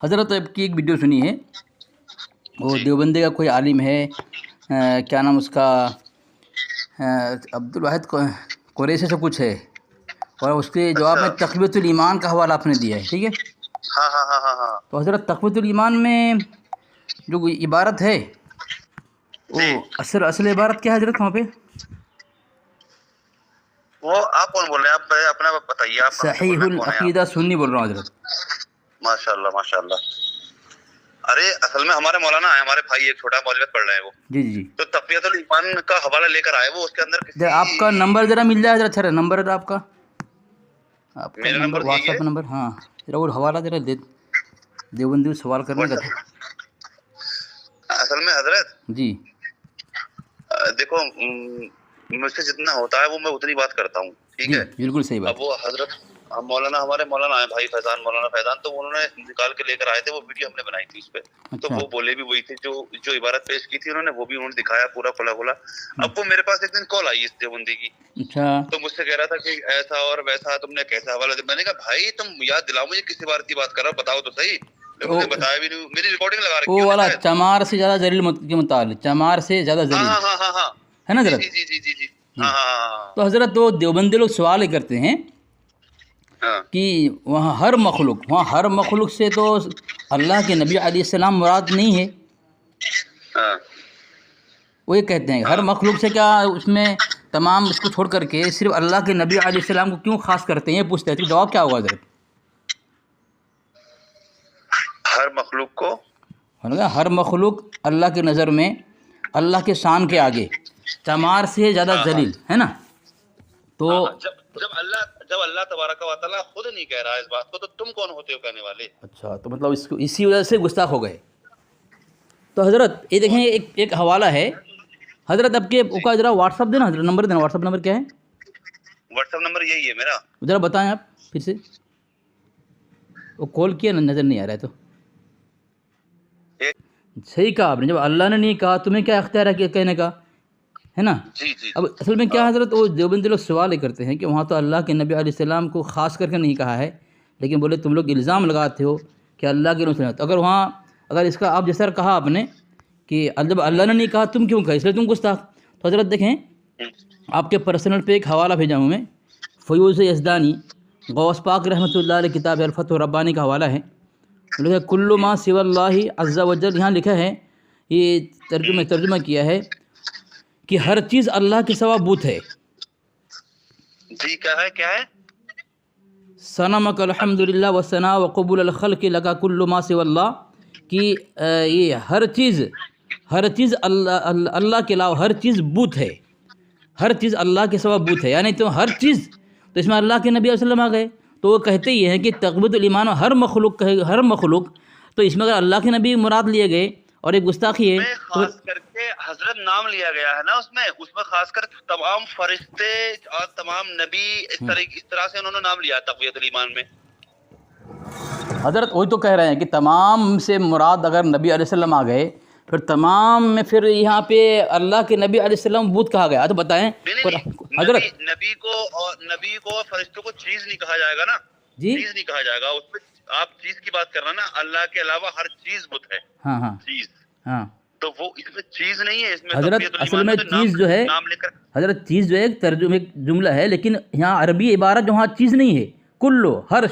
حضرت آپ کی ایک ویڈیو سنی ہے، وہ دیوبندی کا کوئی عالم ہے، کیا نام اس کا، عبدالواحد قریشی سے کچھ ہے، اور اس کے جواب میں تقویۃ الایمان کا حوالہ آپ نے دیا ہے، ٹھیک ہے؟ ہاں تو حضرت تقویۃ الایمان میں جو عبارت ہے وہ اصل عبارت کیا ہے حضرت وہاں پہ؟ وہ آپ کون بول رہے ہیں؟ آپ اپنا بتائیے، آپ کہاں سے بول صحیح رہے ہیں؟ کون ہیں العقیدہ سنی بول رہا ہوں حضرت۔ ماشاءاللہ ماشاءاللہ۔ ارے اصل میں ہمارے مولانا ہیں، ہمارے بھائی ایک چھوٹا مولویت پڑھ رہے ہیں وہ، جی جی جی، تو تقویۃ الایمان کا حوالہ لے کر آئے وہ، اس کے اندر کسی آپ کا نمبر ذرا مل جائے حضرت، سر نمبر آپ کا میرا نمبر، نمبر واٹس یہی ہے ایپ نمبر، ہاں ذرا وہ حوالہ ذرا دے، دیوبندی سوال کرنے کا تھا اصل میں حضرت جی۔ دیکھو مجھ سے جتنا ہوتا ہے وہ میں اتنی بات کرتا ہوں، ٹھیک جی ہے؟ بالکل صحیح بات اب وہ حضرت مولانا، ہمارے مولانا ہیں بھائی فیضان، مولانا فیضان، تو انہوں نے نکال کے لے کر آئے تھے، وہ ویڈیو ہم نے بنائی تھی اس پہ، تو اچھا وہ بولے بھی وہی تھے جو عبارت پیش کی تھی انہوں نے، وہ بھی انہوں نے دکھایا پورا کھلا کھلا۔ اب وہ میرے پاس ایک دن کال آئی اس دیوبندی کی، اچھا تو مجھ سے کہہ رہا تھا کہ ایسا اور ویسا تم نے کیسا حوالہ دیا۔ میں نے کہا بھائی تم یاد دلاؤ مجھے کس عبارت کی بات کر رہا ہو، بتاؤ تو صحیح۔ انہوں نے بتایا بھی نہیں، میری ریکارڈنگ لگا رکھی وہ ہے والا شاید۔ چمار سے زیادہ ذلیل کے متعلق، چمار سے زیادہ ذلیل ہاں ہاں ہاں ہاں، ہے نا جی حضرت؟ جی جی جی جی جی، جی، ہاں ہاں تو حضرت وہ دیوبندی لوگ سوال یہ کرتے ہیں ہاں کہ وہاں ہر مخلوق سے تو اللہ کے نبی علیہ السلام مراد نہیں ہے، ہاں وہ یہ کہتے ہیں ہر مخلوق سے، کیا اس میں تمام اس کو چھوڑ کر کے صرف اللہ کے نبی علیہ السلام کو کیوں خاص کرتے ہیں، یہ پوچھتے ہیں، تو جواب کیا ہوگا حضرت؟ ہر مخلوق کو، ہر مخلوق اللہ کی نظر میں اللہ کے شان کے آگے چمار سے زیادہ ذلیل ہے نا؟ تو جب اللہ تبارک و تعالیٰ خود نہیں کہہ رہا ہے اس بات کو، تو تم کون ہوتے ہو کہنے والے؟ اچھا، تو مطلب اس کو اسی وجہ سے گستاخ ہو گئے۔ تو حضرت یہ دیکھیں ایک حوالہ ہے حضرت، اب کے کا ذرا واٹس ایپ دینا حضرت، نمبر دینا، واٹس ایپ نمبر کیا ہے؟ واٹس ایپ نمبر یہی ہے میرا۔ ذرا بتائیں آپ پھر سے، وہ کال کیا نظر نہیں آ رہا ہے، تو صحیح کہا آپ نے، جب اللہ نے نہیں کہا تمہیں کیا اختیار ہے کہ کہنے کا، ہے نا؟ جی جی اب اصل میں کیا حضرت، وہ دیوبندی لوگ سوال یہ کرتے ہیں کہ وہاں تو اللہ کے نبی علیہ السلام کو خاص کر کے نہیں کہا ہے، لیکن بولے تم لوگ الزام لگاتے ہو کہ اللہ کے رسول، تو اگر اس کا آپ جیسا کہا آپ نے کہ جب اللہ نے نہیں کہا تم کیوں کہا، اس لیے تم گستاخ۔ تو حضرت دیکھیں آپ کے پرسنل پہ ایک حوالہ بھیجا ہوں میں، فیوض یزدانی غوث پاک رحمۃ اللہ علیہ کتاب الفتح ربانی کا حوالہ ہے، کل ما سوی اللہ عز وجل، یہاں لکھا ہے، یہ ترجمہ کیا ہے کہ ہر چیز اللہ کے سوا بت ہے۔ جی کیا ہے؟ ثنمک الحمد للہ وثناء وقبول الخلق لگا کل ما سوی اللہ، کہ یہ ہر چیز اللہ کے علاوہ ہر چیز بت ہے، ہر چیز اللہ کے سوا بت ہے، یعنی تو ہر چیز، تو اس میں اللہ کے نبی علیہ وسلم آ گئے، تو وہ کہتے ہی ہیں کہ تقویۃ الایمان ہر مخلوق، تو اس میں اگر اللہ کے نبی مراد لیے گئے اور ایک گستاخی ہے، خاص کر کے حضرت نام لیا گیا ہے نا اس میں خاص کر تمام فرشتے اور تمام نبی، اس طرح سے انہوں نے نام لیا تقویۃ الایمان میں۔ حضرت وہی تو کہہ رہے ہیں کہ تمام سے مراد اگر نبی علیہ السلام آ گئے، پھر تمام میں پھر یہاں پہ اللہ کے نبی علیہ السلام بت کہا گیا، تو بتائیں حضرت، نبی کو فرشتوں کو چیز نہیں کہا جائے گا نا، جی چیز نہیں کہا جائے گا اس میں، آپ چیز کی بات کر رہے ہیں نا، اللہ کے علاوہ ہر چیز بت ہے، ہاں ہاں چیز، ہاں تو وہ اس میں چیز نہیں ہے، اس میں حضرت تقویۃ اصل الایمان میں تو چیز جو ہے نام لے کر، حضرت چیز جو ہے ایک جملہ ہے، لیکن یہاں عربی عبارت جو وہاں چیز نہیں ہے، کلو، ہر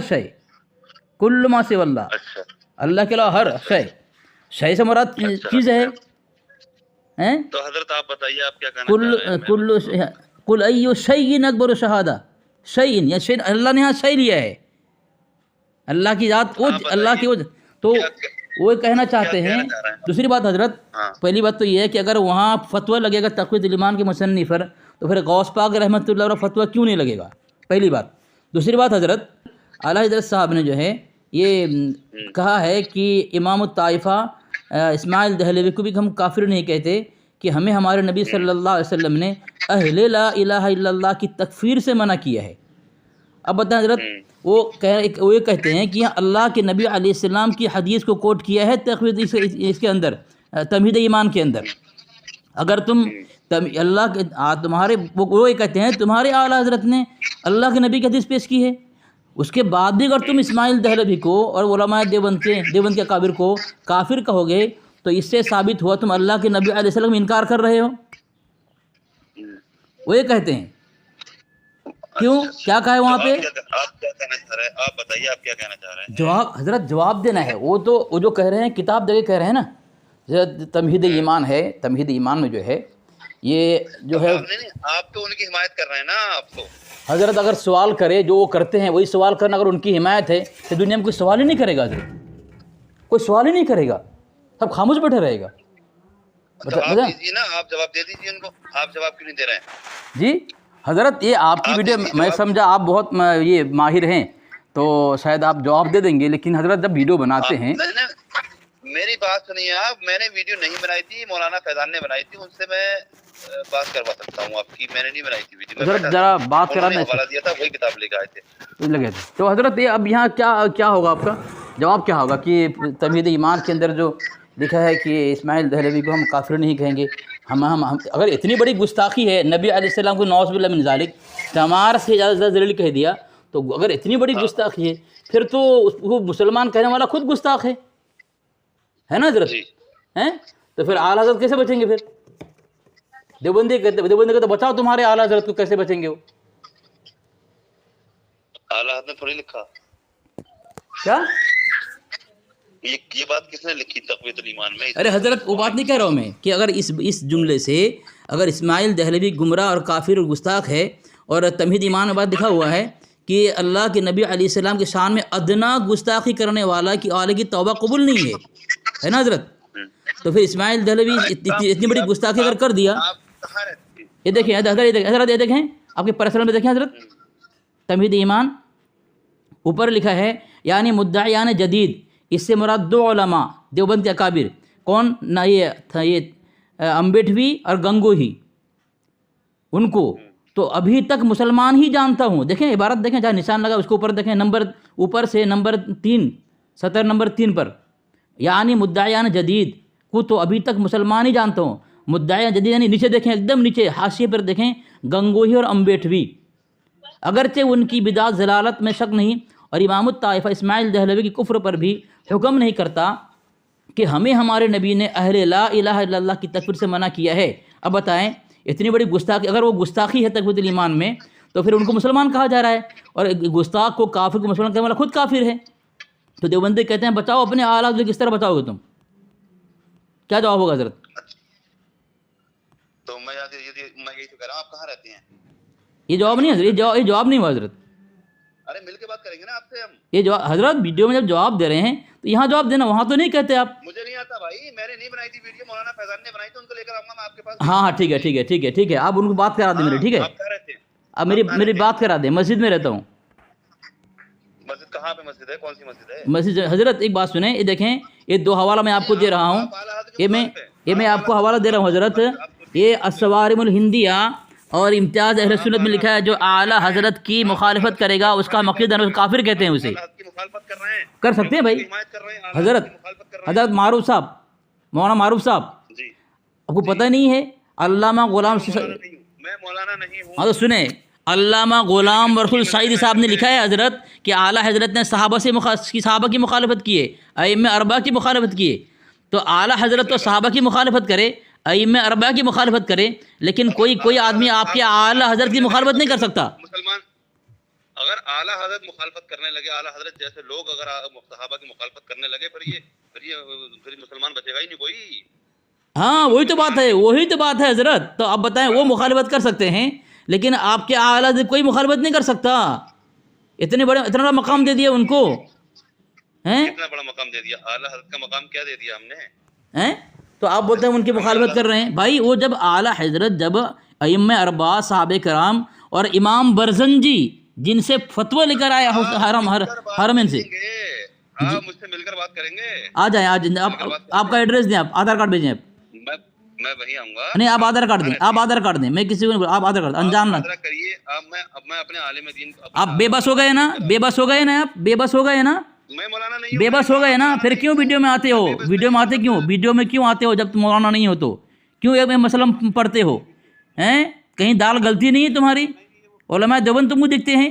شے کل ما سوی اللہ، اچھا اللہ کے علاوہ ہر شے سے مراد چیز ہے، تو حضرت آپ بتائیے آپ کیا کہنا چاہ رہے ہیں؟ کل ایو شیء اکبر شہادہ، شیء یا شیء، اللہ نے یہاں شیء لیا ہے، اللہ کی ذات، اللہ کی تو وہ کہنا چاہتے ہیں۔ دوسری بات حضرت، پہلی بات تو یہ ہے کہ اگر وہاں فتویٰ لگے گا تقویۃ الایمان کے مصنف پر، تو پھر غوث پاک رحمۃ اللہ علیہ فتویٰ کیوں نہیں لگے گا، پہلی بات۔ دوسری بات حضرت، اعلیٰ حضرت صاحب نے جو ہے یہ کہا ہے کہ امام الطائفہ اسماعیل دہلوی کو بھی ہم کافر نہیں کہتے، کہ ہمیں ہمارے نبی صلی اللہ علیہ وسلم نے اہل لا الہ الا اللہ کی تکفیر سے منع کیا ہے۔ اب بتائیں حضرت، وہ یہ کہتے ہیں کہ اللہ کے نبی علیہ السلام کی حدیث کو کوٹ کیا ہے تقویۃ اس کے اندر، تمہید ایمان کے اندر، اگر تم اللہ کے تمہارے، وہ یہ کہتے ہیں تمہارے اعلیٰ حضرت نے اللہ کے نبی کی حدیث پیش کی ہے، اس کے بعد بھی اگر تم اسماعیل دہلوی کو اور علماء دیوبند کے اکابر کو کافر کہو گے تو اس سے ثابت ہوا تم اللہ کے نبی علیہ السلام میں انکار کر رہے ہو. وہ یہ کہتے ہیں. کیوں؟ کیا کہا ہے وہاں پہ؟ آپ کیا کہنا چاہ رہے ہیں؟ آپ بتائیے آپ کیا کہنا چاہ رہے ہیں. جواب حضرت جواب دینا ہے. وہ جو کہہ رہے ہیں کتاب دے کے کہہ رہے ہیں نا. تمہید ایمان ہے، تمہید ایمان میں جو ہے یہ جو ہے آپ تو ان کی حمایت کر رہے ہیں نا. آپ تو حضرت اگر سوال کرے جو وہ کرتے ہیں وہی سوال کرنا، اگر ان کی حمایت ہے تو دنیا میں کوئی سوال ہی نہیں کرے گا. حضرت کوئی سوال ہی نہیں کرے گا، سب خاموش بیٹھے رہے گا. آپ دیجیے نا، آپ جواب دے دیجیے ان کو. آپ جواب کیوں نہیں دے رہے ہیں؟ جی حضرت یہ آپ کی ویڈیو میں سمجھا آپ بہت یہ ماہر ہیں تو شاید آپ جواب دے دیں گے، لیکن حضرت جب ویڈیو بناتے ہیں میری بات سنیے آپ. میں نے ویڈیو نہیں بنائی تھی، مولانا فیضان نے بنائی تھی. ان سے میں بات کروا سکتا ہوں آپ کی. میں نے نہیں بنائی تھی ویڈیو. حضرت ذرا بات کرانا حوالہ دیا تھا، وہی کتاب لے کے آئے تھے لگے تھے. تو حضرت یہ اب یہاں کیا ہوگا؟ آپ کا جواب کیا ہوگا کہ تمہید ایمان کے اندر جو لکھا ہے کہ اسماعیل دہلوی کو ہم کافر نہیں کہیں گے. ہم اگر اتنی بڑی گستاخی ہے نبی علیہ السلام کو نعوذ باللہ من ذالک تمہار سے زیادہ ذلیل کہہ دیا، تو اگر اتنی بڑی گستاخی ہے پھر تو وہ مسلمان کہنے والا خود گستاخ ہے نا حضرت؟ ہیں تو پھر اعلیٰ حضرت کیسے بچیں گے؟ پھر دیوبندی کہتے تو بچاؤ تمہارے اعلیٰ حضرت کو، کیسے بچیں گے وہ؟ اعلیٰ حضرت نے تھوڑی لکھا. کیا یہ بات کس نے لکھی تقویۃ الایمان میں؟ ارے حضرت وہ بات نہیں کہہ رہا ہوں میں کہ اگر اس جملے سے اگر اسماعیل دہلوی گمراہ اور کافر اور گستاخ ہے، اور تمہید ایمان میں بات لکھا ہوا ہے کہ اللہ کے نبی علیہ السلام کے شان میں ادنا گستاخی کرنے والا کی اعلی کی توبہ قبول نہیں ہے نا حضرت؟ تو پھر اسماعیل دہلوی اتنی بڑی گستاخی اگر کر دیا. یہ دیکھیں حضرت، یہ دیکھیں آپ کے پرسنل میں دیکھیں حضرت، تمہید ایمان اوپر لکھا ہے یعنی مدعیان جدید، اس سے مراد دو علماء دیوبند کے اکابر. کون؟ نہ یہ امبیٹوی اور گنگوہی، ان کو تو ابھی تک مسلمان ہی جانتا ہوں. دیکھیں عبارت دیکھیں، جہاں نشان لگا اس کے اوپر دیکھیں، اوپر سے نمبر 3، سطر نمبر 3 پر، یعنی مدعیان جدید کو تو ابھی تک مسلمان ہی جانتا ہوں. مدعیان جدید یعنی نیچے دیکھیں، ایک دم نیچے حاشیے پر دیکھیں، گنگوہی اور امبیٹوی. اگرچہ ان کی بدعت ضلالت میں شک نہیں، اور امام الطائفہ اسماعیل دہلوی کی کفر پر بھی حکم نہیں کرتا کہ ہمیں ہمارے نبی نے اہل لا الہ الا اللہ کی تکفیر سے منع کیا ہے. اب بتائیں اتنی بڑی گستاخی، اگر وہ گستاخی ہے تقویۃ الایمان میں، تو پھر ان کو مسلمان کہا جا رہا ہے، اور گستاخ کو کافر کو مسلمان کہنے والا خود کافر ہے. تو دیوبندی کہتے ہیں بچاؤ اپنے اعلیٰ حضرت، کس طرح بچاؤ گے تم؟ کیا جواب ہوگا حضرت؟ تو میں یہی تو کہہ رہا ہوں. آپ کہاں رہتے ہیں؟ یہ جواب نہیں حضرت، یہ جواب نہیں ہوا حضرت. ارے مل کے بات کریں گے نا آپ سے ہم. یہ جواب حضرت ویڈیو میں جب جواب دے رہے ہیں تو یہاں جواب دینا، وہاں تو نہیں کہتے آپ. مجھے نہیں آتا بھائی، میں نے نہیں بنائی تھی ویڈیو، مولانا فیضان نے بنائی تھی. ان کو لے کر آؤں گا میں آپ کے پاس. ہاں ٹھیک ہے، آپ ان کو بات کرا دیں میری. ٹھیک ہے، آپ کہاں رہتے ہیں؟ اب میری بات کرا دیں. مسجد میں رہتا ہوں. مسجد کہاں پہ مسجد ہے؟ کون سی مسجد ہے؟ مسجد حضرت ایک بات سنیں، یہ دیکھیں، یہ 2 حوالہ میں آپ کو دے رہا ہوں. یہ میں آپ کو حوالہ دے رہا ہوں حضرت. یہ الصوارم الہندیہ اور امتیاز اہل سنت میں لکھا ہے جو اعلیٰ حضرت کی مخالفت کرے گا اس کا مقید کافر کہتے ہیں اسے. کر سکتے ہیں بھائی حضرت معروف صاحب، مولانا معروف صاحب، آپ کو پتہ نہیں ہے علامہ غلام میں مولانا نہیں ہوں. ہاں تو سنیں، علامہ غلام رسول سعیدی صاحب نے لکھا ہے حضرت کہ اعلیٰ حضرت نے صحابہ کی مخالفت کی ہے، ائمہ اربعہ کی مخالفت کی ہے. تو اعلیٰ حضرت تو صحابہ کی مخالفت کرے، ائمہ اربعہ کی مخالفت کرے، لیکن کوئی آدمی آپ کے اعلیٰ حضرت کی مخالفت نہیں کر سکتا. مسلمان اگر اعلیٰ حضرت مخالفت کرنے لگے، اعلیٰ حضرت جیسے لوگ اگر صحابہ کی مخالفت کرنے لگے، پھر مسلمان بچے گا ہی نہیں کوئی. ہاں وہی تو بات ہے حضرت. تو اب بتائیں، وہ مخالفت کر سکتے ہیں لیکن آپ کے اعلیٰ حضرت کوئی مخالفت نہیں کر سکتا. اتنا بڑا مقام دے دیا ان کو. اتنا بڑا مقام دے دیا؟ اعلیٰ حضرت کا مقام کیا دے دیا ہم نے؟ تو آپ بولتے ہیں ان کی مخالفت کر رہے ہیں. بھائی وہ جب اعلیٰ حضرت، جب ائمہ اربعہ صحابہ کرام اور امام برزنجی جن سے فتویٰ لے کر آئے حرمین سے، مجھ سے مل کر بات کریں گے. آ جائیں آپ کا ایڈریس دیں، آپ آدھار کارڈ بھیجیں. میں وہیں آؤں گا. نہیں، آپ آدھار کارڈ دیں. میں کسی کو آپ آدھار کارڈ انجام نہ کریے. میں اپنے عالم دین. آپ بے بس ہو گئے نا، آپ بے بس ہو گئے نا. میں مولانا نہیں، بے بس ہو گئے نا، پھر کیوں ویڈیو میں آتے ہو؟ ویڈیو میں کیوں آتے ہو جب تم مولانا نہیں ہو؟ تو کیوں ایک مسلم پڑھتے ہو؟ کہیں دال غلطی نہیں ہے تمہاری؟ علماء دیوبند تم کو دکھتے ہیں.